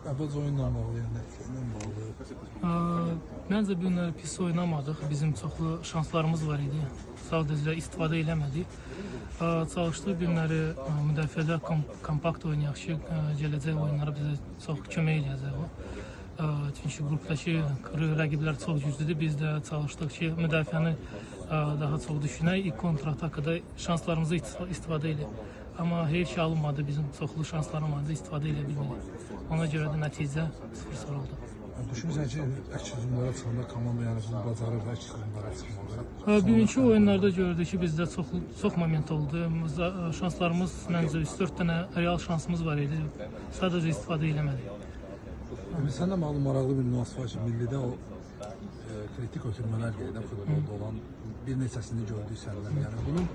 Əvvəz oyunla bağlı, yəni nəticədən bağlı. Məncə bu günləri pis oynamadıq. Bizim çoxlu şanslarımız var idi. Sadəcə istifadə eləmədik. Çalışdıq günləri müdafiədə kompakt oynayaq ki, gələcək oyunlara bizə çox kömək eləyəcək o. Çünki qrupdakı rəqiblər çox güclüdür. Biz də çalışdıq ki, müdafiəni daha çox düşünək, ilk kontratakada şanslarımızı istifadə edək. Amma heyf ki alınmadı, bizim çoxlu şanslarımız vardı, istifadə edə bilmədik. Ona görə də nəticə 0-0 oldu. Düşünürsən ki, əks hücumlara çıxanda komanda yəni bunu bacarır və əks hücumlara çıxmalı? Bugünkü oyunlarda gördük ki, bizdə çox moment oldu. Şanslarımız məncə 3-4 dənə real şansımız var idi. Sadəcə istifadə eləmədik. Sən də malum maraqlı bir nüans var ki, millidə o kritik ötürmələr gedir, futbolda olan bir neçəsini gördük səndən. Yəni bunun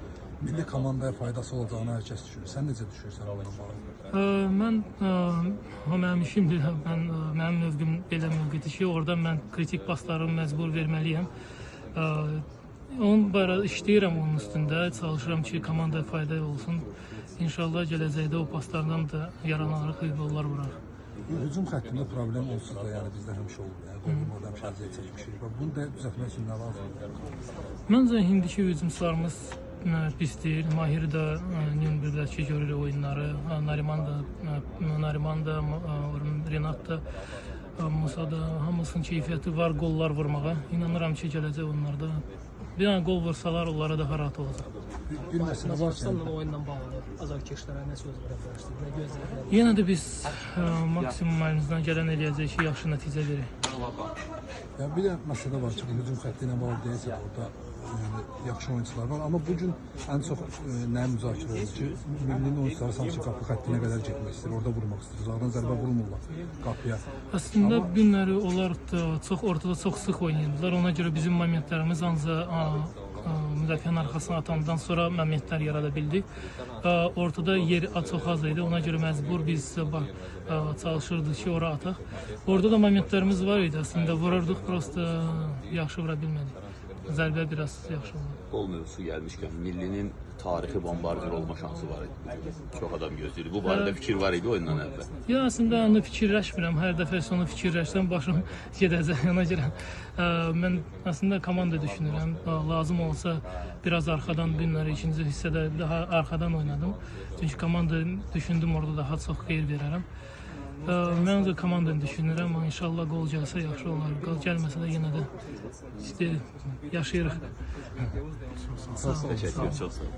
milli komandaya faydası olacağını hər kəs düşünür. Sən necə düşünürsən onunla bağlı? Mən mənim işimdir. Mənim mövqüm belə mövqedir ki, orada mən kritik pasları məcbur verməliyəm. Onun barədə işləyirəm onun üstündə, çalışıram ki, komandaya fayda olsun. İnşallah gələcəkdə o paslardan da yaranarıq, gollar vurarıq. Hücum xəttində problem olsa da, yəni bizdə həmişə olur. Yəni qoyulmadan şəziyyət çəkmişik. Bunu da düzəltmək üçün nə lazımdır? Məncə indiki hücumçularımız pisdir. Mahir də Nürnbergdəki görürük oyunları. Nariman da, Renat da, Musa da, hamısının keyfiyyəti var qollar vurmağa. İnanıram ki, gələcək onlarda bir dənə qol vursalar, onlara daha rahat olacaq. Bir məsələ var ki, oyundan bağlı azarkeşlərə nə söz verə bilərsiniz? Nə gözləyirsiniz? Yenə də biz maksimum əlimizdən gələn eləyəcək ki, yaxşı nəticə verək. yəni bir də məsələ var ki, bu hücum xətti ilə bağlı deyilsə, orada yəni, yaxşı oyuncular var. Amma bugün ən çox nə müzakirə oldu ki, millinin oyuncuları sanki qapı xəttinə qədər getmək istəyir, orada vurmaq istəyir. Uzaqdan zərbə vurmurlar qapıya. Əslində bu günləri onlar ortada çox sıx oynayırdılar. Ona görə bizim momentlərimiz ancaq müdafiənin arxasına atandan sonra momentlər yarada bildik. Ortada yer çox az idi. Ona görə məcbur biz çalışırdıq ki, ora ataq. Orada da momentlərimiz var idi. Əslində vururdıq, prosta yaxşı vura bilmədik. Zərbə biraz yaxşı oldu. Gol mövzusu gəlmişkən, millinin tarixi bombardır olma şansı var idi. Çox adam gözləyir. Bu barədə fikir var idi oyundan əvvəl. Ya əslində onu fikirləşmirəm. Hər dəfə onu fikirləşsəm başım gedəcək. Ona görə mən əslində komanda düşünürəm. Lazım olsa biraz arxadan günləri ikinci hissədə daha arxadan oynadım. Çünki komanda düşündüm, orada daha çox xeyir verərəm. Mən də komandanı düşünürəm, amma inşallah qol gəlsə yaxşı olar. Qol gəlməsə də yenə də işte yaşayırıq. Təşəkkür, çox sağ olun.